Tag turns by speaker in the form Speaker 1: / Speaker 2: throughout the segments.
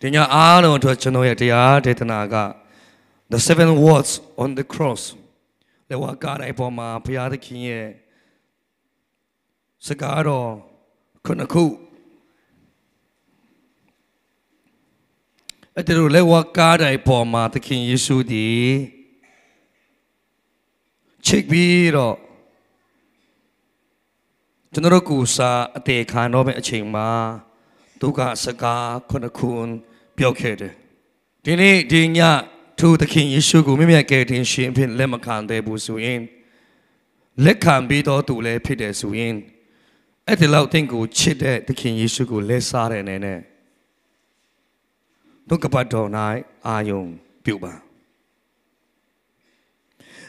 Speaker 1: Tinya ano to chano ya tia detanaga. The 7 words on the cross. Le wa God ai poma phaya the kin ye. Saka ro khunakhu. Atiru le wa God ai poma the kin Yesu di. Chik bi ro. Chano ku sa ate khan no me aching ma. Tuka saka khunakhu pyo khe de. Dini dinya to the king Yesu ku me me ke tin shin phin le ma khan de bu su yin. Le khan bi to tu le phit de su yin. အဲ့ဒီလောက်တင့်ကိုချစ်တဲ့သခင်ယေရှုကိုလဲစားတဲ့အနေနဲ့ဒုက္ခပတ်တော်၌အာယုံပြုပါ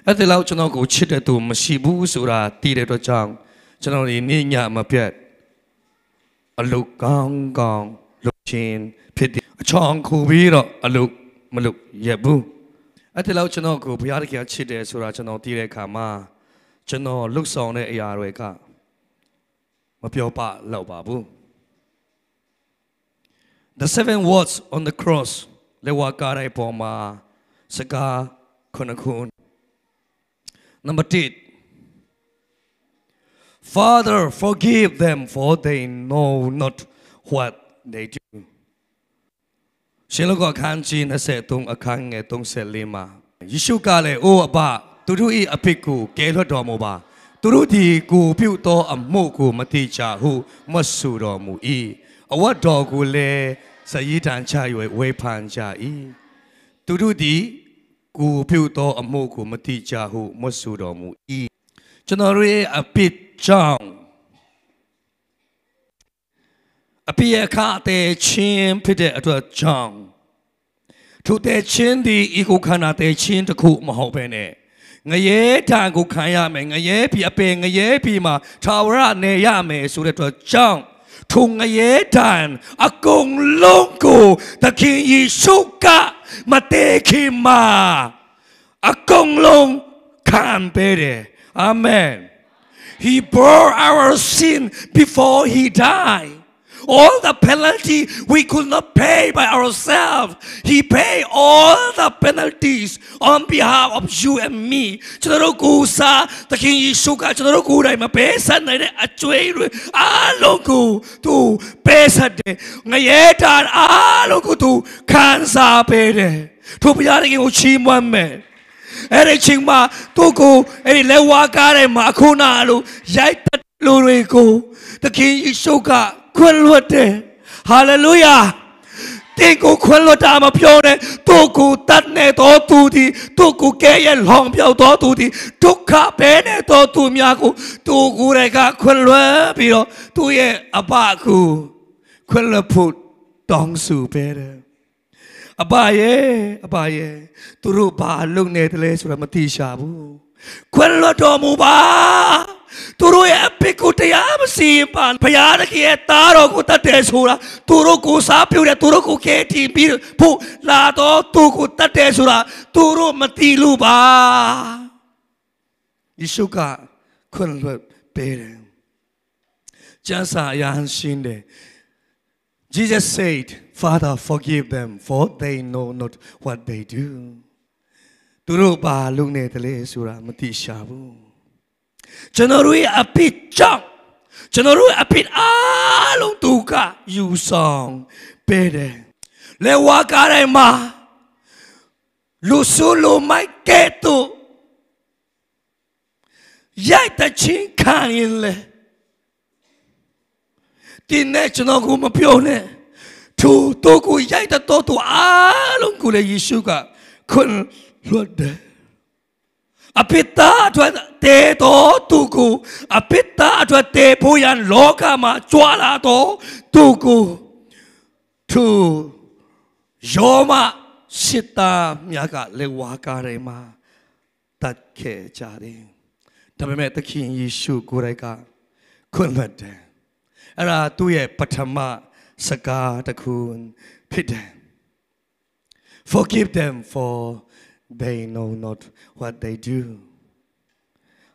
Speaker 1: အဲ့ဒီလောက်ကျွန်တော်ကိုချစ်တဲ့သူမရှိဘူးဆိုတာသိတဲ့အတွက်ကြောင့်ကျွန်တော်ဒီနေ့ညမပြတ်အလုကောင်းကောင်းလုပ်ခြင်းဖြစ်တဲ့အချောင်းခုပြီးတော့အလုမလုရဘူးအဲ့ဒီလောက်ကျွန်တော်ကိုဘုရားသခင်ချစ်တယ်ဆိုတာကျွန်တော်သိတဲ့အခါမှာကျွန်တော်လှုပ်ဆောင်တဲ့အရာတွေက The 7 words on the cross. Lewakare poma saka konakun. Number 8. Father, forgive them, for they know not what they do. Shilogo kanji na se tung akang e tung se lima. Yishu kale o aba tudui apiku kelo domoba. Turuti ku piu to amoku maticha hu masuro mu I. Awa dogu le sayitan chaywe we panja I. Turuti ku piu to amoku maticha hu masuro mu I. Janore a bit jong. A pia ka te chin pite at a jong. To te chin the ikukana te chin to cook mahopene. Ngaye tangu kaya me ngaye pi ape ngaye pi ma tawra ne ya me so that to chang thu ngaye tan akong longko the king Yesu ka mate khima akong long kan pere amen. He bore our sin before he died. All the penalty we could not pay by ourselves. He paid all the penalties on behalf of you and me. Chanaroku sa taking Yisuka Chanaroku dai ma pesan nai a chui alonku tu pesade ngayetan alonku tu kansa pede. Tu piyari ki uchimwan me. Ere chingma tuku ere lewa kare ma kuna lu yai tat lu ko taking Yisuka Hallelujah. Tingu kwalota ma pione tuku tatne to tuti tuku keye long piao to tuti tukka bene to tu myaku tuku reka kwalwa piro tuye abaku kwalwa put dong su pere abaye turu ba lung ne tele sura mati sha bu kwalwa to mu ba Turu ya piku te ya simpan payara ki etaro ku tate sura turu ku sapiu ya turu ku keti bir pu la to tu ku tate sura turu mati luba Yisuka kunlut pere Jansa yan shinde Jesus said, Father, forgive them, for they know not what they do. Turu ba lungne tele sura mati shabu Janarui a bit jump. Janarui a bit along tuka you song bede. Le wakare ma Lusulu mai ketu Yai ta chin kain le Tine chanoku ma pione Tu toku yai ta totu along kule Yisuka kun lode Apita atwa te to tuku apita atwa te puyan loka ma chwala to tuku tu yoma sita myaka le wakare ma tatke chari tabe the king Yesu ko rai ka khunmat de ara tu ye pathama saka takun phit de Forgive them for they know not what they do.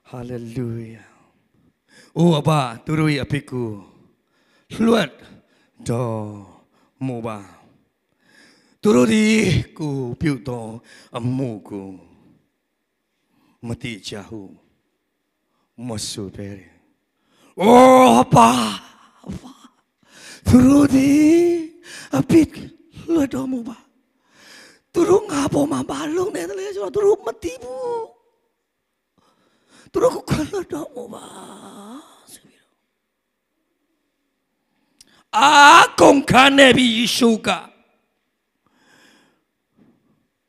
Speaker 1: Hallelujah. O Abba, turui apiku. Luat do moba. သူတို့ဒီကိုပြုတ်တော်အမှုကိုမတိကြဟုမဆိုပဲ။အော်ပါသူတို့ဒီအပိတ်လွတ်တော်မူပါသူတို့ငါပေါ်မှာဘာလုပ်နေတယ်လဲဆိုတော့သူတို့မသိဘူးသူတို့ကိုခွင့်လွတ်တော်မူပါဆိုပြီးတော့အာကုန်ခန်းနေပြီယေရှုက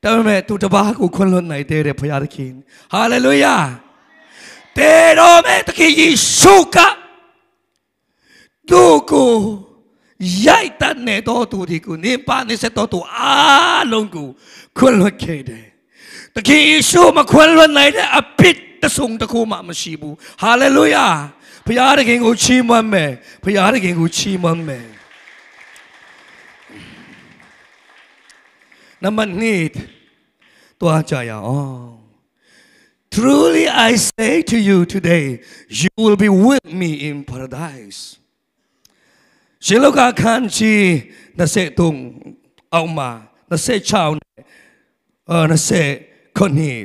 Speaker 1: ဒါပေမဲ့သူတပါးကိုခွင့်လွတ်နိုင်တဲ့ဘုရားသခင်ဟာလေလုယာတေတော်မဲ့သခင်ယေရှုကသူကိုရိုက်တတ်နေတော့သူဒီကိုနေပါနေစတော့သူအားလုံးကိုခွင့်လွတ်ခဲ့တယ်တခင်ယေရှုမခွင့်လွတ်နိုင်တဲ့အပြစ်တဆုံတခုမှမရှိဘူးဟာလေလုယာဘုရားသခင်ကိုချီးမွမ်းမယ်ဘုရားသခင်ကိုချီးမွမ်းမယ်နံပါတ်2တွားကြရအောင် Truly I say to you today you will be with me in paradiseရှင်လောကခန်းကြီး23အောက်မှာ26နဲ့20ခုနှစ်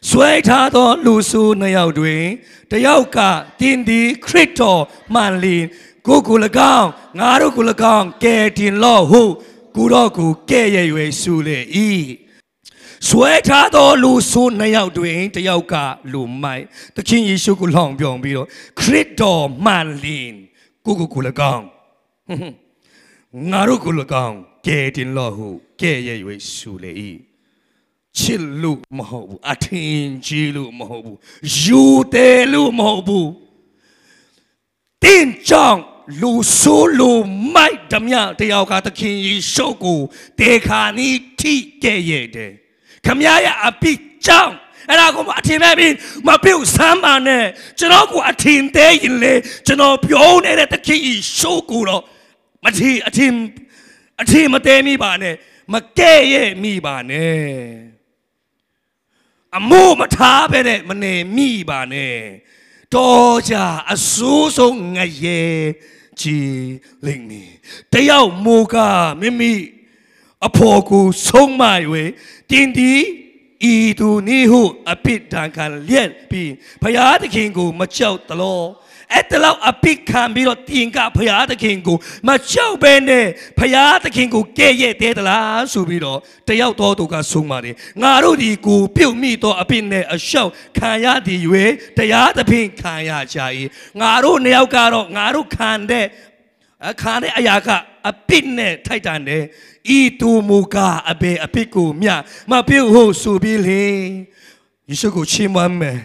Speaker 1: ဆွဲထားသောလူစု2ယောက်တွင်တယောက်ကတင်းဒီခရစ်တော်မှန်လင်ကိုကို၎င်းငါတို့ကို၎င်းကဲတင်လော့ဟုကိုတော့ကိုကဲ့ရဲ့၍ဆူလေ၏ဆွဲထားသောလူစု2ယောက်တွင်တယောက်ကလူမိုက်သခင်ယေရှုကိုလောင်ပြောင်ပြီးတော့ခရစ်တော်မှန်လင်ကို၎င်းငါတို့ကို၎င်းကဲတင်လော့ဟုကဲ့ရဲ့၍ဆူလေ၏ချစ်လို့မဟုတ်ဘူးအထင်ကြီးလို့မဟုတ်ဘူးယူတယ်လို့မဟုတ်ဘူးတင်းကြောင့်လူဆိုးလူမိုက်ဓမြတယောက်ကသခင်ယေရှုကိုတေခါနီထိကဲ့ရဲ့တယ်ခမရရဲ့အပိကြောင့်အဲ့ဒါကိုအထင်မဲ့ပြီးမပြုတ်ဆမ်းပါနဲ့ကျွန်တော်ကိုအထင်သေးရင်လေကျွန်တော်ပြောနေတဲ့သခင်ယေရှုကိုတော့မထီအထင်မသေးမိပါနဲ့မကဲ့ရဲ့မိပါနဲ့အမို့မထားပဲနဲ့မနေမိပါနဲ့တော်ကြအဆိုးဆုံးငရဲကြီးလိမ့်မည်တယောက်မူကမိမိအဖော်ကိုဆုံးမ၍တင်းဒီဤသူနိဟုအပိတံခံလျက်ပြီးဘုရားသခင်ကိုမကြောက်တလို့အဲ့တလောက်အပိခံပြီးတော့တင်ကဘုရားသခင်ကိုမကြောက်ပဲနဲ့ဘုရားသခင်ကိုကဲ့ရဲ့တဲ့တလားဆိုပြီးတော့တယောက်တော်သူကဆုံးပါတယ်ငါတို့ဒီကိုပြုတ်မိတော့အပိနဲ့အလျှောက်ခံရသည်၍တရားသဖြင့်ခံရကြ၏ငါတို့နှစ်ယောက်ကတော့ငါတို့ခံတဲ့အရာကအပိနဲ့ထိုက်တန်တယ်ဤသူမူကအဘေအပိကိုမြမပြုတ်ဟုတ်ဆိုပြီးလေယေရှုကိုချီးမွမ်းမယ်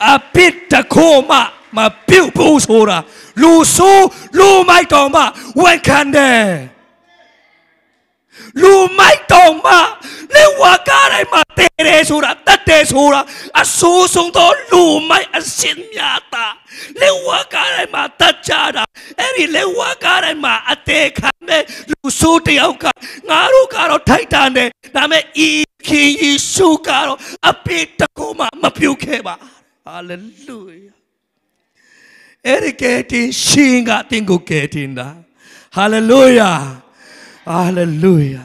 Speaker 1: အပိတခိုးမပြုတ်ဖို့ဆိုတာလူဆိုးလူမိုက်တော်မှဝန်ခံတယ်လူမိုက်တော်မှလေဝါကားတိုင်းမှာတဲတယ်ဆိုတာတတ်တယ်ဆိုတာအဆိုးဆုံးသောလူမိုက်အစင်များတာလေဝါကားတိုင်းမှာတတ်ကြတာအဲ့ဒီလေဝါကားတိုင်းမှာအသေးခံတဲ့လူဆိုးတယောက်ကငါတို့ကတော့ထိုက်တန်တယ်ဒါပေမဲ့ဤခင်ယေရှုကတော့အပိတကိုမှမပြုတ်ခဲ့ပါဟာလေလုယာအဲ့ဒီကဲတင်ရှင်ကတင်ကိုကဲတင်တာဟာလေလုယာဟာလေလုယာ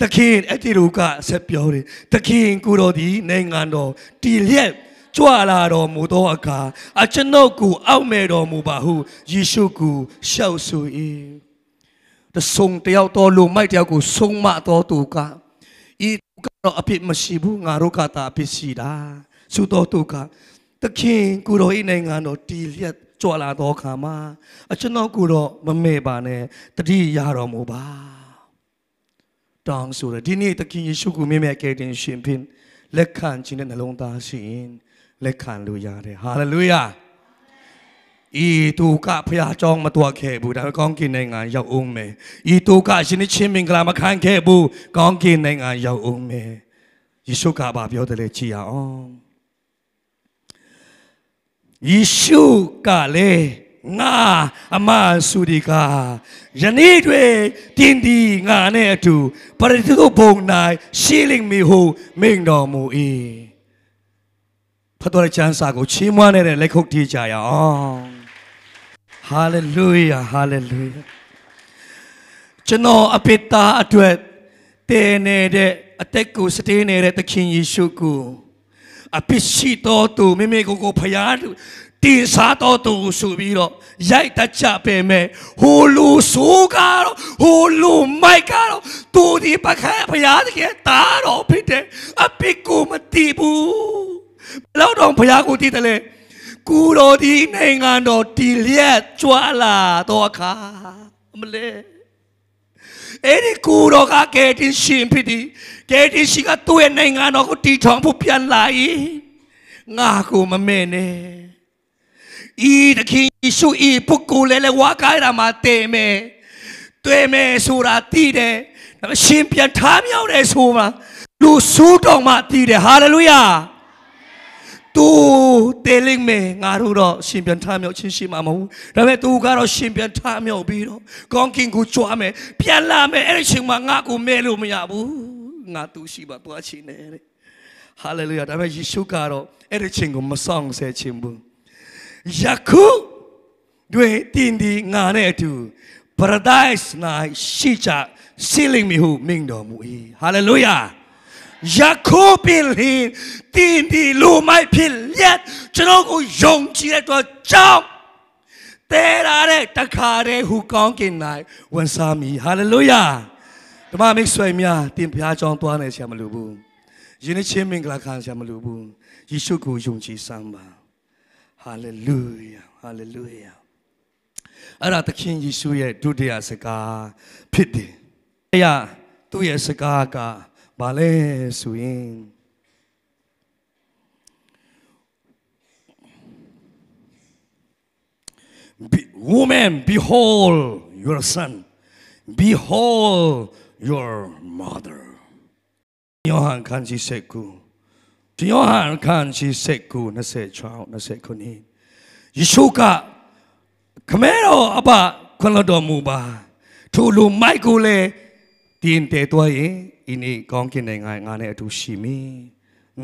Speaker 1: တခင်အဲ့ဒီတို့ကဆက်ပြောတယ်တခင်ကိုတော်ဒီနိုင်ငံတော်တည်လျက်ကြွလာတော်မူသောအခါအကျွန်ုပ်ကိုအောက်မဲ့တော်မူပါဟုယေရှုကိုရှောက်ဆို၏တဆုံတယောက်တော်လူမိုက်တယောက်ကိုဆုံးမတော်သူကဤကတော့အပြစ်မရှိဘူးငါတို့ကတာအပြစ်ရှိတာသုတော်သူကတခင်ကိုတော်ဤနိုင်ငံတော်တည်လျက်ကြွလာတော်အခါမှာအကျွန်ုပ်ကိုတော့မမေ့ပါနဲ့တတိရတော်မူပါတောင်းဆိုရဒီနေ့တခင်ယေရှုကိုမြင်မြတ်ကယ်တင်ရှင်ဖြင့်လက်ခံခြင်းနဲ့နှလုံးသားရှိရင်လက်ခံလို့ရတယ်ဟာလေလုယာဤသူကဖျားကြောင်းမတော်ခဲ့ဘူးဒါပေမဲ့ကောင်းကင်နိုင်ငံရောက်အောင်မယ်ဤသူကရှင်ချင်းမင်္ဂလာမခံခဲ့ဘူးကောင်းကင်နိုင်ငံရောက်အောင်မယ်ယေရှုကဘာပြောတယ်လဲကြည့်အောင်ယေရှုကလည်းငါအမဆုဒီကယနေ့တွေတင်းဒီငါနဲ့အတူပရိသုဘုံ၌ရှင်းလိမ့်မည်ဟုမိန့်တော်မူ၏ဖတ်တော်ချမ်းစာကိုချီးမွမ်းနေတဲ့လက်ခုပ်တီးကြရအောင် Hallelujah, hallelujah. ကျွန်တော်အပိတာအတွက်တည်နေတဲ့အသက်ကိုစတေးနေတဲ့သခင်ယေရှုကိုအပိရှိတော်သူမိမိကိုဖျားတင်စားတော်သူဆိုပြီးတော့ရိုက်တတ်ကြပေမဲ့ဟိုလူဆိုးကတော့ဟိုလူမိုက်ကတော့သူဒီပခါဖျားတကယ်တားတော်ဖြစ်တယ်အပိကိုမတီးဘူးဘယ်တော့ဖျားကိုတီးတယ်လေကူတော်ဒီနိုင်ငံတော်တည်လျက်ကြွားလာတော့အခါမလဲအဲ့ဒီကူတော်ကကဲတင်ရှင်ဖြစ်ဒီကဲတင်ရှိကသူ့ရဲ့နိုင်ငံတော်ကိုတည်ထောင်ဖို့ပြန်လာ၏ငါကိုမမဲ့နဲ့ဤတခင်ယေရှုဤပုဂ္ဂိုလ်လည်းဝါကားရမှာတည်မယ်တွေ့မယ်ဆိုတာသိတယ်ဒါပေမဲ့ရှင်ပြန်ထားမြောက်တယ်ဆိုမှလူဆိုးတော်မှသိတယ်ဟာလေလုယာသူတေးလိမ့်မယ်ငါတို့တော့ရှင်ပြန်ထားမြောက်ချင်းရှိမှာမဟုတ်ဒါပေမဲ့သူကတော့ရှင်ပြန်ထားမြောက်ပြီးတော့ကောင်းကင်ကိုကြွားမယ်ပြန်လာမယ်အဲ့ဒီချိန်မှာငါကိုမဲလို့မရဘူးငါသူရှိပါသွားချင်းနဲ့ဟာလေလုယာဒါပေမဲ့ယေရှုကတော့အဲ့ဒီချိန်ကိုမဆောင်ဆဲခြင်းဘူးယခုတွေ့တင်ဒီငါနဲ့အတူ paradise ၌ရှိကြစီလိမ့်မည်ဟုမိန့်တော်မူ၏ဟာလေလုယာယခုပင်လင်တင်ဒီလူမိုက်ဖြစ်လက်ကျွန်တော်ကိုယုံကြည်တဲ့အတွက်ကြောင့်တဲရတဲ့တခါတည်းဟူကောင်းကင်၌ဝန်စားမည်ဟာလေလုယာဓမ္မမိတ်ဆွေများတင်ပြကြောင်းသွားနေဆရာမလိုဘူးယင်းချင်းမင်္ဂလာခံဆရာမလိုဘူးယေရှုကိုယုံကြည်စမ်းပါဟာလေလုယာဟာလေလုယာအဲ့ဒါသခင်ယေရှုရဲ့ဒုတိယစကားဖြစ်တယ်အဲ့ဒါသူ့ရဲ့စကားကဘာလဲဆိုရင် Woman, behold your son, behold your mother. ယောဟန်ခန်းကြီး7ခုယောဟန်ခန်းကြီး7ခု26 29ယေရှုကခမဲတော်အဘခွန်တော်မူပါထိုလူမိုက်ကိုလည်းတင်တဲသွားရင်ဒီနေ့ကောင်းကင်နိုင်ငံငါနဲ့အတူရှိမည်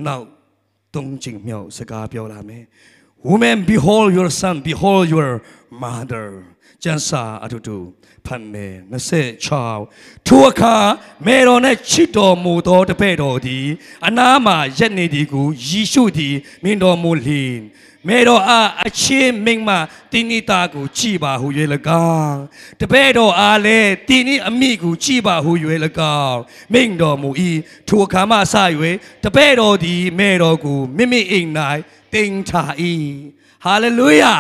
Speaker 1: နောက်သုံးချိန်မြောက်စကားပြောလာမယ် Woman, behold your son, behold your mother. ကျမ်းစာအတူတူဖတ်မယ်26ထိုအခါမေတော်နဲ့ချစ်တော်မူသောတပည့်တော်သည်အနားမှာရက်နေသည်ကိုယေရှုသည်မြင်တော်မူလျှင်မေတော်အားအချင်းမိမ့်မှတင်းနိတာကိုကြည်ပါဟု၍၎င်းတပည့်တော်အားလည်းတင်းနိအမိကိုကြည်ပါဟု၍၎င်းမိန့်တော်မူ၏ထိုအခါမှစ၍တပည့်တော်သည်မေတော်ကိုမိမိအိမ်၌တင်ထား၏ဟာလေလုယာ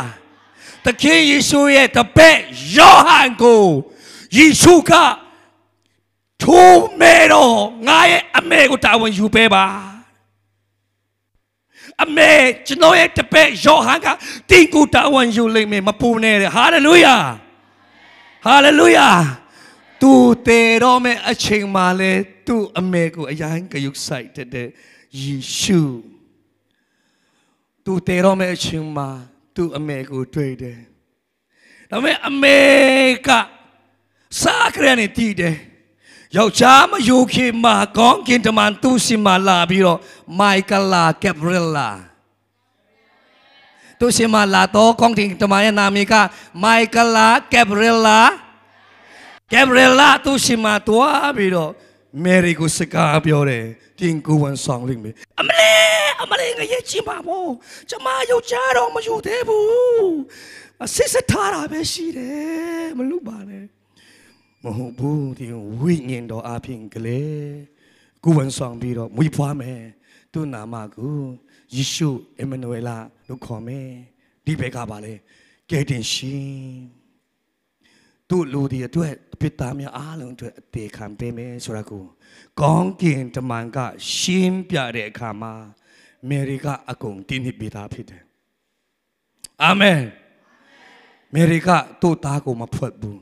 Speaker 1: သခင်ယေရှုရဲ့တပည့်ယောဟန်ကိုယေရှုကထိုမေတော်ငါရဲ့အမေကိုတာဝန်ယူပေးပါအမေကျွန်တော်ရဲ့တပည့်ယောဟန်ကတင်ကိုတာဝန်ယူလိမ့်မယ်မပူနဲ့ဟာလေလုယာဟာလေလုယာသူတေတော်မဲ့အချိန်မှလဲသူ့အမေကိုအရင်ကယုဆိုင်တဲ့ယေရှုသူတေတော်မဲ့အချိန်မှသူ့အမေကိုတွေ့တယ်ဒါပေမဲ့အမေကစားကြရနေတည်တယ်ယောက်ျားမယူခင်မှာကောင်းကင်တမန်သူ့စီမှာလာပြီးတော့မိုက်ကလာဂက်ဘရီလာသူ့စီမှာလာတော့ကောင်းကင်တမန်ရဲ့နာမည်ကမိုက်ကလာဂက်ဘရီလာသူ့စီမှာတွားပြီးတော့မယ်ရီကိုစကားပြောတယ်တင်ကိုဝန်ဆောင်လိမ့်မယ်အမလေးငါရဲ့ချင်ပါမို့ကျမယောက်ျားတော့မယူသေးဘူးစစ်စစ်ထားတာပဲရှိတယ်မလုပ်ပါနဲ့မဟုတ်ဘူးဒီဝိညာဉ်တော်အပြင်ကလေးကိုဝန်ဆောင်ပြီးတော့မွေးဖွားမယ်သူ့နာမကိုယေရှုအမနွေလာလို့ခေါ်မယ်ဒီဘက်ကပါလေကယ်တင်ရှင်သူ့လူဒီအတွက်အပြစ်သားများအားလုံးအတွက်အသေးခံပေးမယ်ဆိုတာကိုကောင်းကင်တမန်ကရှင်းပြတဲ့အခါမှာမေရီကအကုန်တင်းဟစ်ပေးတာဖြစ်တယ်အာမင်မေရီကသူ့သားကိုမဖွက်ဘူး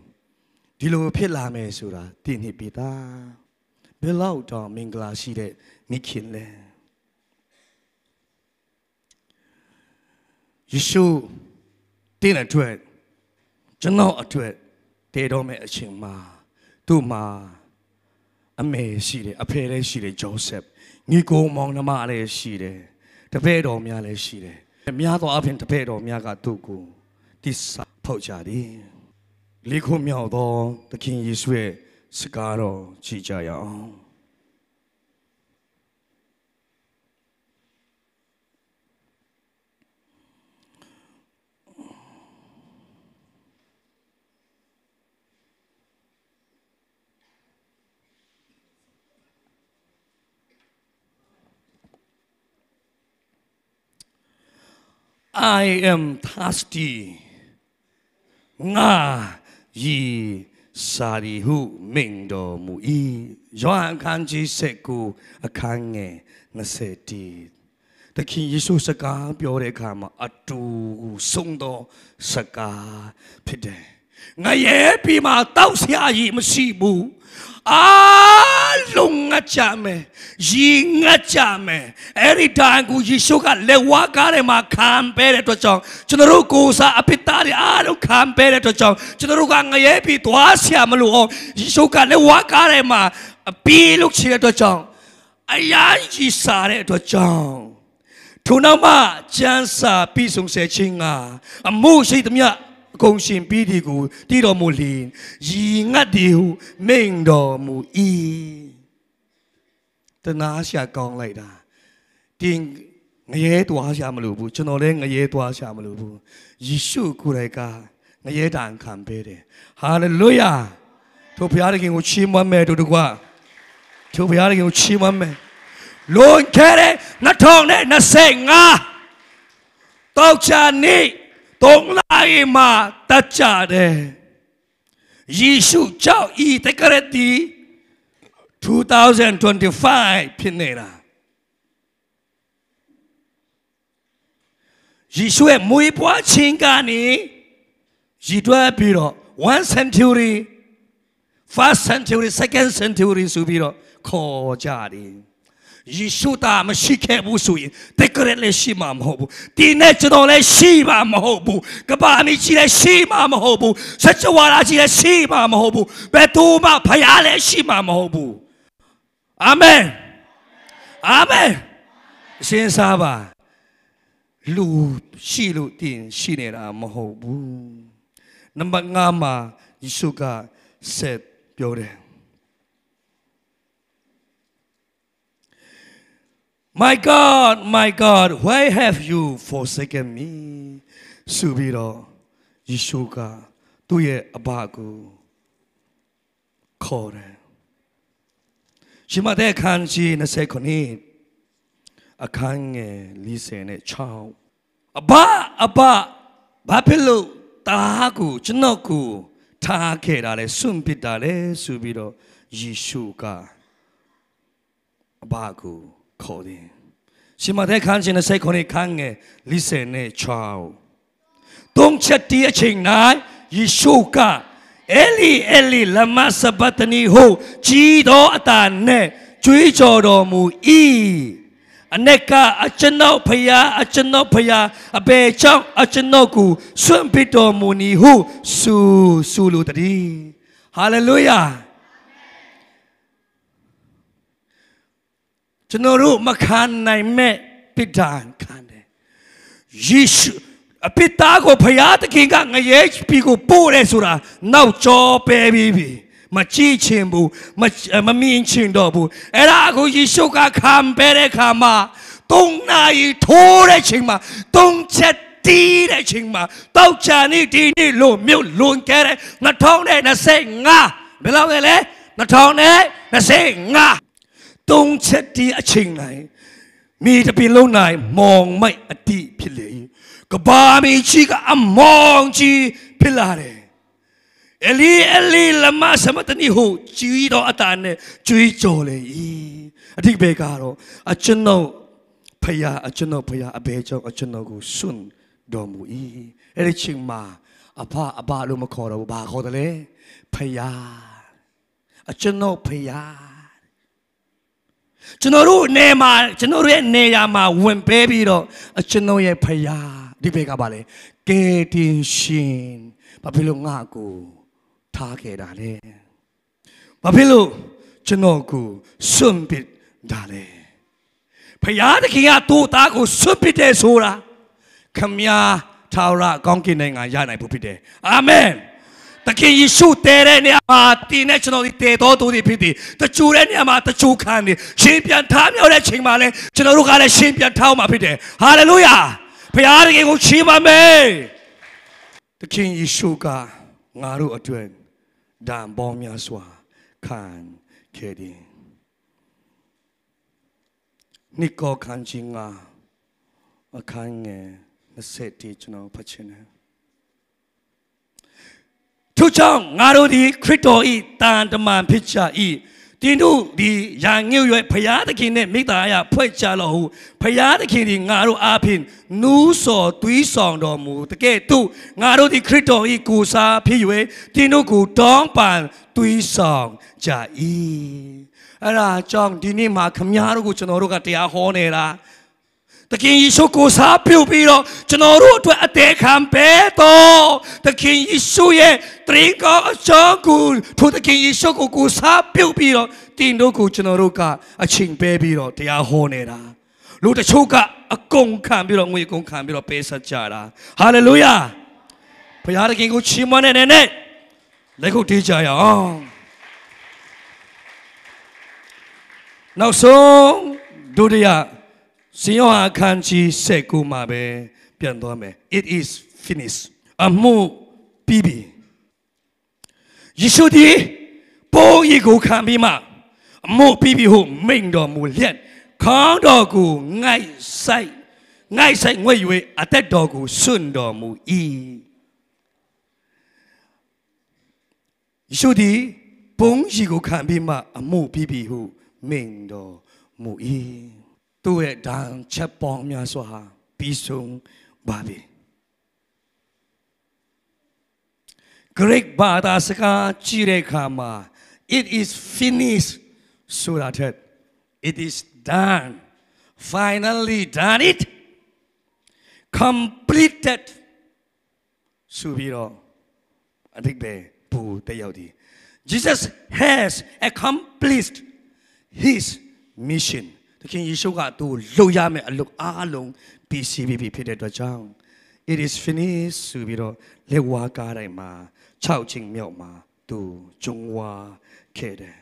Speaker 1: ဒီလိုဖြစ်လာမယ်ဆိုတာတင်းဟစ်ပေးတာဘယ်လောက်တော့မင်္ဂလာရှိတဲ့မိခင်လဲယေရှုတင်းအတွက်ကျွန်တော်အတွက်တည်တော်မဲ့အချိန်မှာသူ့မှာအမေရှိတယ်အဖေလည်းရှိတယ်ဂျောဆက်ညီကိုမောင်နှမလည်းရှိတယ်တပည့်တော်များလည်းရှိတယ်များသောအားဖြင့်တပည့်တော်များကသူ့ကိုတစ္ဆာ ဖောက်ကြသည်လေးခုမြောက်သောသခင်ယေရှုရဲ့စကားတော်ကြည်ကြရအောင် I am thirsty ငါရည်စာရီဟုမိန်တော်မူ၏ယောဟန်ခန်းကြီး19အခန်းငယ်20သခင်ယေရှုစကားပြောတဲ့အခါမှာအတူဆုံးသောစကားဖြစ်တယ်ငါရဲ့ပြီးမှတောက်ဆရာကြီးမရှိဘူးအားလုံးငါကြမယ်ရီငါကြမယ်အဲ့ဒီတိုင်ကိုယေရှုကလက်ဝါးကားထဲမှာခံပေးတဲ့အတွက်ကြောင့်ကျွန်တော်တို့ကိုယ်စားအပိသားတွေအားလုံးခံပေးတဲ့အတွက်ကြောင့်ကျွန်တော်တို့ကငရဲပြီးသွားဆရာမလို့အောင်ယေရှုကလက်ဝါးကားထဲမှာပြီးလို့ချတဲ့အတွက်ကြောင့်အရာကြီးစားတဲ့အတွက်ကြောင့်ထို့နောက်မှကျမ်းစာပြီးဆုံးစေခြင်းကအမှုရှိသမျှအကုန်ရှင်ပြီးဒီကိုတည်တော်မူလျင်ရီငတ်ဒီဟုမိန်တော်မူ၏တနာရှာကောင်းလိုက်တာတင်ငရဲသွားရှာမလို့ဘူးကျွန်တော်လည်းငရဲသွားရှာမလို့ဘူးယေရှုကိုယ်တိုင်ကငရဲတန်ခံပေးတယ်ဟာလေလုယာထိုဘုရားသခင်ကိုချီးမွမ်းမယ်တို့တကွာထိုဘုရားသခင်ကိုချီးမွမ်းမယ်လွန်ခဲ့တဲ့2025တောက်ချာနေ့3 လမှာတတ်ကြတယ်ယေရှုကြောင့်ဤတက္ကရာတီ2025ဖြစ်နေတာယေရှုရဲ့မွေးဖွားခြင်းကနေရည်တွဲပြီးတော့1 century 1st century 2nd century ဆိုပြီးတော့ခေါ်ကြတယ်ယေရှုသားမရှိခဲ့ဘူးဆိုရင်တက္ကရာလည်းရှိမှာမဟုတ်ဘူးဒီနေ့ကျွန်တော်လည်းရှိမှာမဟုတ်ဘူးကပ္ပအမိကြီးလည်းရှိမှာမဟုတ်ဘူးစัจ java လာကြီးလည်းရှိမှာမဟုတ်ဘူးဘယ်သူမှဖယားလည်းရှိမှာမဟုတ်ဘူးအာမင်အာမင်ရှင်စားပါလူရှိလို့တင်ရှိနေတာမဟုတ်ဘူးနံပါတ်5မှာယေရှုကဆက်ပြောတယ်My God, why have you forsaken me? ဆိုပြီးတော့ယေရှုကသူ့ရဲ့အဘကိုခေါ်တယ်။ရှမသက်ခန်းကြီး29အခန်းငယ်46အဘဘာဖြစ်လို့တားကိုကျွန်တော်ကိုထားခဲ့တာလဲစွန့်ပစ်တာလဲဆိုပြီးတော့ယေရှုကအဘကိုခေါ်တယ်ရှမသက်ခန်းကြီး29ခန်းငယ်46တုံးချက်တီးအချိန်၌ယေရှုကအဲလီအဲလီလမစဘတ်နီဟုကြီးသောအတာနဲ့ကြွေးကြော်တော်မူ၏အ내ကအကျွန်ုပ်ဖယားအကျွန်ုပ်ဖယားအဘယ်ကြောင့်အကျွန်ုပ်ကိုစွန့်ပစ်တော်မူနီဟုဆိုလိုတည်းဟာလေလုယာကျွန်တော်တို့မခံနိုင်မဲ့ပိဋကခံတယ်ယေရှုအပိတာကိုဖယားသခင်ကငရဲပြီကိုပို့တယ်ဆိုတာနောက်ကျော်ပဲပြီမကြည့်ချင်ဘူးမမြင်ချင်တော့ဘူးအဲ့ဒါကိုယေရှုကခံပေးတဲ့ခါမှာ3 နာရီထိုးတဲ့ချိန်မှာ3 ချက်တီးတဲ့ချိန်မှာတောက်ချာနေဒီနေ့လို့မြို့လွန်ခဲ့တဲ့2025ဘယ်လောက်လဲ2025 3 ချက်တီးအချိန်တိုင်းမိတပြလုံးနိုင်မောင်မိုက်အတိဖြစ်လေကဘာမီချီကအမောင်ကြီးဖြစ်လာတယ်အလီလမစမတနီဟုကြီးတော့အတားနဲ့ကြွေးကြော်လေအတိဘေကတော့အကျွန်ုပ်ဖယားအဘဲကြောင့်အကျွန်ုပ်ကိုစွန့်တော်မူ၏အဲ့ဒီချိန်မှာအဘလို့မခေါ်တော့ဘူးဘာခေါ်တယ်လဲဖယားအကျွန်ုပ်ဖယားကျွန်တော်တို့ရဲ့နေရာမှာဝင်ပေးပြီးတော့အကျွန်ုပ်ရဲ့ဖယားဒီဘေကပါလေကဲတင်ရှင်ဘာဖြစ်လို့ငါ့ကိုထားခဲ့တာလဲဘာဖြစ်လို့ကျွန်တော်ကိုစွန့်ပစ်တာလဲဖယားတခင်ကသူ့သားကိုစွန့်ပစ်တယ်ဆိုတာခမညာထ ထာဝရကောင်းကင်နိုင်ငံရနိုင်ဖို့ဖြစ်တယ်အာမင်တခင်ယေရှုတဲတဲ့နေရာမှာတင်းနဲ့ကျွန်တော်ဒီတဲတော်သူတွေဖြစ်တယ်တချူတဲ့နေရာမှာတချူခံတယ်ရှင်ပြန်ထားမြောက်တဲ့ချိန်မှာလဲကျွန်တော်တို့ကလည်းရှင်ပြန်ထားအောင်မှာဖြစ်တယ်ဟာလေလုယာဘုရားသခင်ကိုချီးပါမယ်တခင်ယေရှုကငါတို့အတွက်ဒဏ်ပေါင်းများစွာခံခဲ့တယ်နိကောခံခြင်းငါအခန်းငယ်20ကျွန်တော်ဖတ်ချင်တယ်ထို့ကြောင့်ငါတို့သည်ခရစ်တော်၏တန်တမန်ဖြစ်ကြ၏တင်တို့သည်ယာငြို့၍ဘုရားသခင်နှင့်မိသားအဖွဲ့ကြလော့ဟုဘုရားသခင်သည်ငါတို့အားဖြင့်နူးဆော်သွေးဆောင်တော်မူတကဲ့သို့ငါတို့သည်ခရစ်တော်၏ကိုယ်စားဖြစ်၍တင်တို့ကိုတောင်းပန်သွေးဆောင်ကြ၏အဲ့ဒါကြောင့်ဒီနေ့မှာခမည်းတော်ကိုကျွန်တော်တို့ကတရားဟောနေတာတခင်ယေရှုကိုစားပြုတ်ပြီးတော့ကျွန်တော်တို့အတွက်အသေးခံပေးတော့တခင်ယေရှုရဲ့တရင်ကောင်းအကြောင်းကိုထိုတခင်ယေရှုကိုစားပြုတ်ပြီးတော့တင်တို့ကိုကျွန်တော်တို့ကအချိန်ပေးပြီးတော့တရားဟောနေတာလူတချို့ကအကုန်ခံပြီးတော့ငွေအကုန်ခံပြီးတော့ပေးဆက်ကြတာဟာလေလုယာဘုရားသခင်ကိုချီးမွမ်းတဲ့နဲ့လက်ခုပ်တီးကြရအောင်နောက်ဆုံးဒုတိယရှင်ယောဟန်အခန်းကြီး19မှာပဲပြန်သွားမယ် It is finished အမှုပြီးပြီယေရှုသည်ပုံရိပ်ကိုခံပြီးမှအမှုပြီးပြီဟုမိန့်တော်မူလျက်ခေါင်းတော်ကိုငိုက်ဆိုင်ငွေ့၍အသက်တော်ကိုစွန့်တော်မူ၏ယေရှုသည်ပုံရိပ်ကိုခံပြီးမှအမှုပြီးပြီဟုမိန့်တော်မူ၏သူ့ရဲ့ဒဏ်ချက်ပေါင်းများစွာပြီးဆုံးပါပြီဂရိတ်ဘာသာစကားကြည့်တဲ့အခါမှာ it is finished ဆိုတာထက် it is done finally done it completed ဆိုပြီးတော့အဓိပ္ပာယ်ပူတက်ရောက်သည် Jesus has accomplished his missionတခင်ယေရှုကသူ့လုပ်ရမယ့်အလုပ်အားလုံးပြီးစီးပြီးဖြစ်တဲ့အတွက်ကြောင့် it is finished ဆိုပြီးတော့လက်ဝါးကားတိုင်းမှာ6ချိန်မြောက်မှာသူကျုံဝါခဲ့တယ်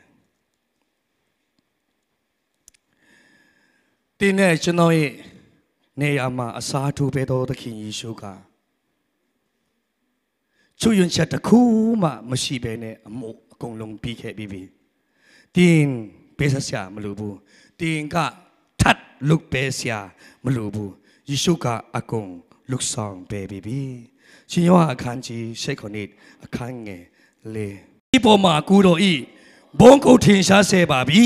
Speaker 1: ဒီနေ့ကျွန်တော်ရဲ့နေရာမှာအစားထိုးပေးတော်သခင်ယေရှုကချွတ်ယွန်းချက်တစ်ခုမှမရှိဘဲနဲ့အမှုအကုန်လုံးပြီးခဲ့ပြီတင်းပေးစရာမလိုဘူးတင်ကထတ်လုတ်ပဲဆရာမလိုဘူးယေရှုကအကုန်လုတ်ဆောင်ပေးပြီရှင်ယောဟန်အခန်းကြီး19အခန်းငယ်4ဒီပေါ်မှာကူတော်ဤဘုံကိုထင်ရှားစေပါပြီ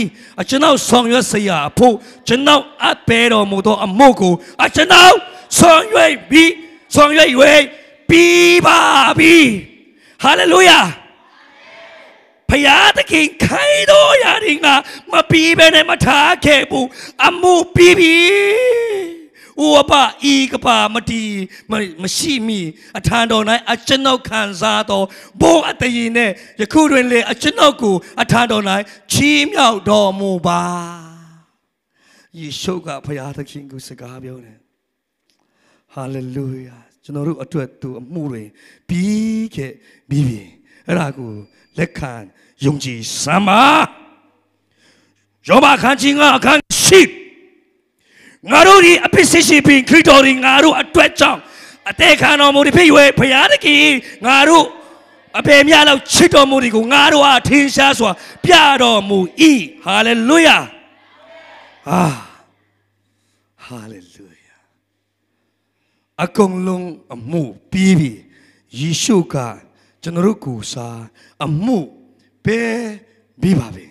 Speaker 1: ကျွန်တော်ဆောင်ရွက်စရာအဖို့ကျွန်တော်အပဲတော်မူသောအမှုကိုကျွန်တော်ဆောင်ရွက်၍ပြီးပါပြီဟာလေလုယာဖယားသခင်ခိုင်းတော်ရာတွေငါမပြီးဘဲနဲ့မထားခဲ့ဘူးအမှုပြီးပြီဥပဤကပါမတီမရှိမီအထံတော်၌အကျွန်ုပ်ခံစားတော်ဘုံအတည်နဲ့ယခုတွင်လေအကျွန်ုပ်ကိုအထံတော်၌ချီးမြှောက်တော်မူပါယေရှုကဖယားသခင်ကိုစကားပြောတယ်ဟာလေလုယာကျွန်တော်တို့အတွက်သူအမှုတွေပြီးခဲ့ပြီအဲ့ဒါကိုလက်ခံယုံကြည်စမ်းပါယောဘခန်းကြီးအခန်းရှိငါတို့ဒီအဖြစ်ရှိပြီးခရစ်တော်ဒီငါတို့အတွက်ကြောင့်အသက်ခံတော်မူသည်ဖြစ်၍ဘုရားသခင်ငါတို့အပေများလောက်ချစ်တော်မူသည်ကိုငါတို့အားထင်ရှားစွာပြတော်မူ၏ဟာလေလုယာဟာလေလုယာအကုန်လုံးအမှုပြီးပြီယေရှုကကျွန်တော်တို့ကိုစားအမှုပဲပြီးပါပြီ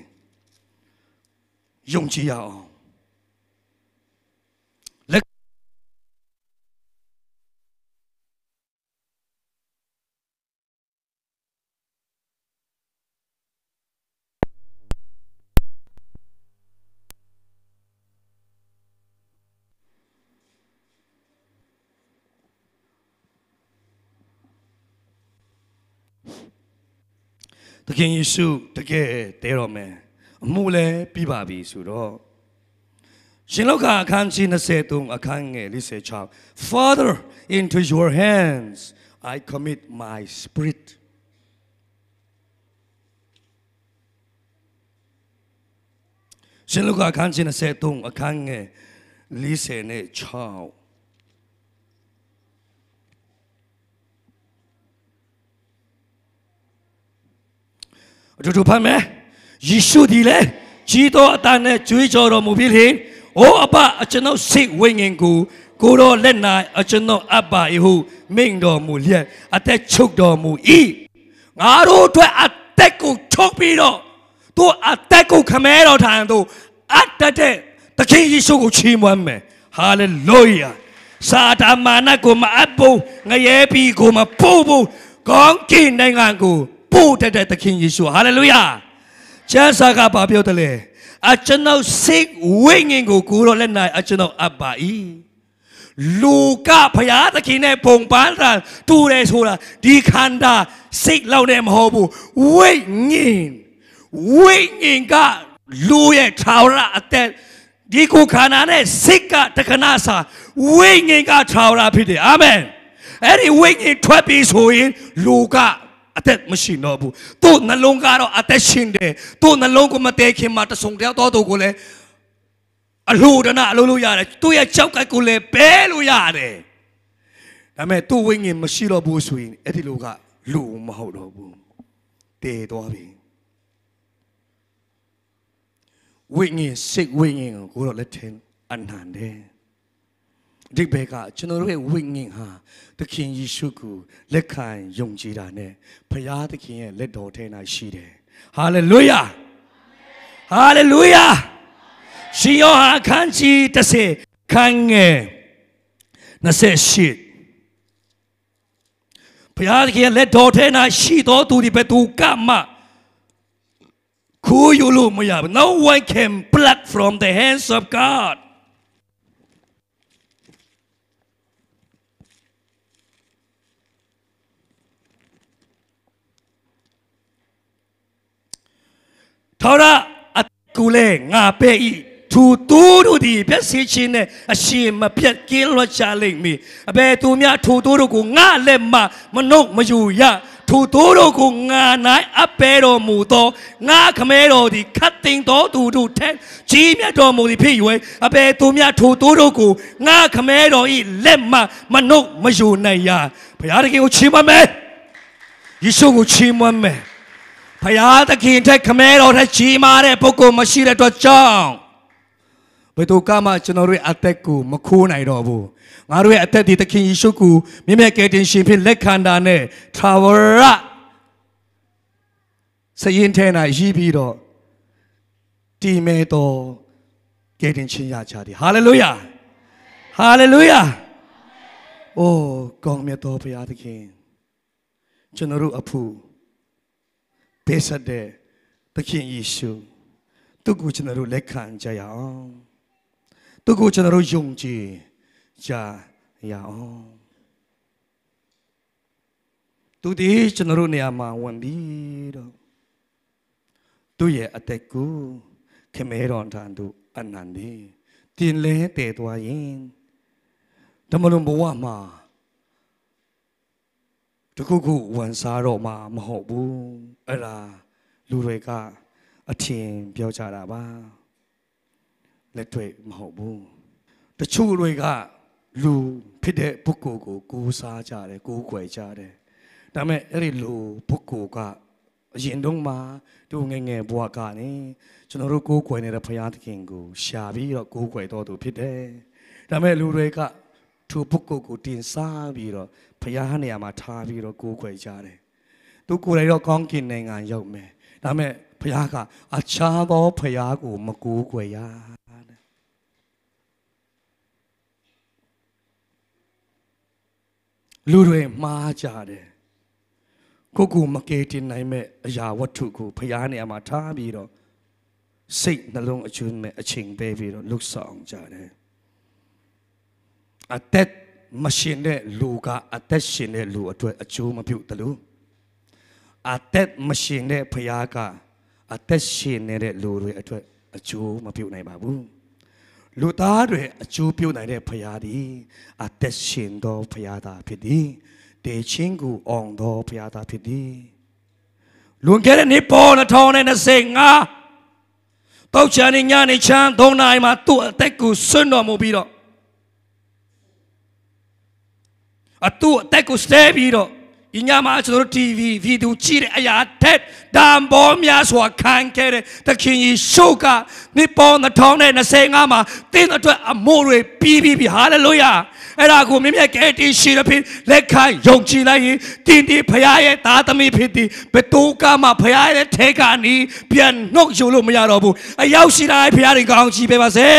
Speaker 1: ယုံကြည်ရအောင်သခင်ယေရှုတကယ်တဲတော်မယ်အမှုလည်းပြီးပါပြီဆိုတော့ ရှင်လောကအခန်းကြီး23အခန်းငယ်46 Father, into your hands I commit my spirit. ရှင်လောကအခန်းကြီး23အခန်းငယ်46အတူတူဖတ်မယ်ယေရှုဒီလေကြီးတော်အတန်နဲ့ကြွေးကြော်တော်မူပြီးလျှင်အိုအဘအကျွန်ုပ်စိတ်ဝိညာဉ်ကိုတော်လက်၌အကျွန်ုပ်အပ်ပါ၏ဟုမိန့်တော်မူလျက်အသက်ချုပ်တော်မူ၏ငါတို့အတွက်အသက်ကိုချုပ်ပြီးတော့သူအသက်ကိုခမဲတော်ထံသို့အပ်တဲ့သခင်ယေရှုကိုချီးမွမ်းမယ်ဟာလေလုယာစာတာမာနကိုမအပ်ဘူးငရဲပြီးကိုမပို့ဘူးကောင်းကင်နိုင်ငံကိုပို့တဲ့သခင်ယေရှုဟာလေလုယာကျမ်းစာကဘာပြောတယ်လဲအကျွန်ုပ်စိတ်ဝိညာဉ်ကိုကိုတော်လက်၌အကျွန်ုပ်အပ်ပါ၏လူကဘုရားသခင်နဲ့ပုံပန်းတာတူတယ်ဆိုတာဒီခန္ဓာစိတ်လောက်နဲ့မဟုတ်ဘူးဝိညာဉ်ကလူရဲ့ထာဝရအသက်ဒီကိုခန္ဓာနဲ့စိတ်ကတခဏစာဝိညာဉ်ကထာဝရဖြစ်တယ်အာမင်အဲ့ဒီဝိညာဉ်ထွက်ပြီးဆိုရင်လူကအသက်မရှိတော့ဘူးသူ့နှလုံးကတော့အသက်ရှင်တယ်သူ့နှလုံးကိုမတည်ခင်မှာတဆုံတယောက်တော်ကိုလည်းအလိုဒနာအလိုလို့ရတယ်သူ့ရဲ့ကြောက်ကကိုလည်းပဲလို့ရတယ်ဒါပေမဲ့သူ့ဝိညာဉ်မရှိတော့ဘူးဆိုရင်အဲ့ဒီလူကလူမဟုတ်တော့ဘူးတည်သွားပြီဝိညာဉ်စိတ်ဝိညာဉ်ကိုတော့လက်ထင်အနန္တယ်ဒီဘက်ကကျွန်တော်တို့ရဲ့ဝိညာဉ်ဟာသခင်ယေရှုကိုလက်ခံယုံကြည်တာနဲ့ဘုရားသခင်ရဲ့လက်တော်ထဲ၌ရှိတယ်ဟာလေလုယာဟာလေလုယာရှင်ယောဟန်အခန်းကြီး30ခန်းငယ်28ဘုရားသခင်ရဲ့လက်တော်ထဲ၌ရှိတော်သူဒီဘယ်သူကမှခိုးယူလို့မရဘူး No one can pluck from the hands of Godထာဝရအကူလေငါပဲ့ဤသူတို့ဒီပြည့်စည်ခြင်းနဲ့အရှင်မပြတ်ကင်းလွတ်ကြလိမ့်မည်အဘယ်သူများသူတို့ကိုငါလက်မှမနှုတ်မယူရသူတို့ကိုငါနိုင်အပဲတော်မူသောငါခမဲတော်သည်ခတ်သိမ်းတော်သူတို့ထက်ကြီးမြတ်တော်မူသည်ဖြစ်၍အဘယ်သူများသူတို့ကိုငါခမဲတော်ဤလက်မှမနှုတ်မယူနိုင်ရဘုရားသခင်ကိုချီးမွမ်းမယ်ယေရှုကိုချီးမွမ်းမယ်ဘုရားသခင်ထက်ခမဲတော်ထက်ကြီးမားတဲ့ပုဂ္ဂိုလ်မရှိတဲ့အတွက်ကြောင့်ဘယ်သူကမှကျွန်တော်တို့အသက်ကိုမခိုးနိုင်တော့ဘူးငါတို့ရဲ့အသက်ဒီသခင်ယေရှုကိုမြင့်မြတ်ကယ်တင်ရှင်ဖြစ်လက်ခံတာနဲ့ထာဝရစရင်ထဲ၌ရည်ပြီးတော့တည်မဲ့တော်ကယ်တင်ခြင်းရကြသည်ဟာလေလုယာဟာလေလုယာအိုးကောင်းမြတ်တော်ဘုရားသခင်ကျွန်တော်တို့အဖို့ပေးဆက်တဲ့သခင်ယေရှုသူကိုကျွန်တော်တို့လက်ခံကြရအောင်သူကိုကျွန်တော်တို့ယုံကြည်ကြရအောင်သူဒီကျွန်တော်တို့နေရာမှာဝင်ပြီးတော့သူရဲ့အသက်ကိုခမဲတော်ထံသို့အနန္တိတင်လဲတည်သွားရင်ဓမ္မလွန်ဘဝမှာတခုခုဝန်စားတော့မှာမဟုတ်ဘူးအဲ့ဒါလူတွေကအထင်ပြောကြတာပါလက်တွေ့မဟုတ်ဘူးတချို့တွေကလူဖြစ်တဲ့ပုဂ္ဂိုလ်ကိုကိုးစားကြတယ်ကိုးကွယ်ကြတယ်ဒါပေမဲ့အဲ့ဒီလူပုဂ္ဂိုလ်ကအရင်တုန်းမှာသူငယ်ဘဝကနေကျွန်တော်တို့ကိုးကွယ်နေတဲ့ဘုရားသခင်ကိုရှာပြီးတော့ကိုးကွယ်တော်သူဖြစ်တယ်ဒါပေမဲ့လူတွေကသူပုဂ္ဂိုလ်ကိုတင်စားပြီးတော့ဘုရားနေရာမှာထားပြီးတော့ကိုးကွယ်ကြတယ်သူကိုယ်တိုင်တော့ကောင်းကင်နိုင်ငံရောက်မယ်ဒါပေမဲ့ဘုရားကအခြားသောဘုရားကိုမကိုးကွယ်ရလူတွေမှားကြတယ်ကိုမကယ်တင်နိုင်မဲ့အရာဝတ္ထုကိုဘုရားနေရာမှာထားပြီးတော့စိတ်နှလုံးအကျွမ်းမဲ့အချိန်ပေးပြီးတော့လှုပ်ဆောင်ကြတယ်အသက်မရှင်တဲ့လူကအသက်ရှင်တဲ့လူအတွက်အကျိုးမပြုတယ်လို့အသက်မရှင်တဲ့ဘုရားကအသက်ရှင်နေတဲ့လူတွေအတွက်အကျိုးမပြုနိုင်ပါဘူး လူသားတွေအကျိုးပြုနိုင်တဲ့ဖရာသည်အသက်ရှင်သောဖရာသားဖြစ်သည်တေချင်းကိုအောင်သောဖရာသားဖြစ်သည်လွန်ခဲ့တဲ့နှစ်ပေါင်း2025တောက်ချန်ညနေချမ်း3နာရီမှာသူ့အသက်ကိုဆွတ်တော်မူပြီးတော့သူ့အသက်ကိုစတဲပြီးတော့ဒီညမှာကျွန်တော်တို့ TV ဗီဒီယိုကြည့်တဲ့အရာထက်တန်ဖိုးများစွာခံခဲ့တဲ့သခင်ယေရှုကနှစ်ပေါင်း2025မှာတင်းအတွက်အမိုးတွေပြီးဟာလေလုယာအဲ့ဒါကိုမြင့်မြတ်ကဲတင်ရှိတဲ့ဖြစ်လက်ခံယုံကြည်လိုက်ရင်တင်းဒီဖခင်ရဲ့သားသမီးဖြစ်သည်ဘယ်တော့မှဖခင်ရဲ့ထဲကနေပြန်နှုတ်ယူလို့မရတော့ဘူးအရောက်ရှိတိုင်းဖခင်တွေကောင်းချီးပေးပါစေ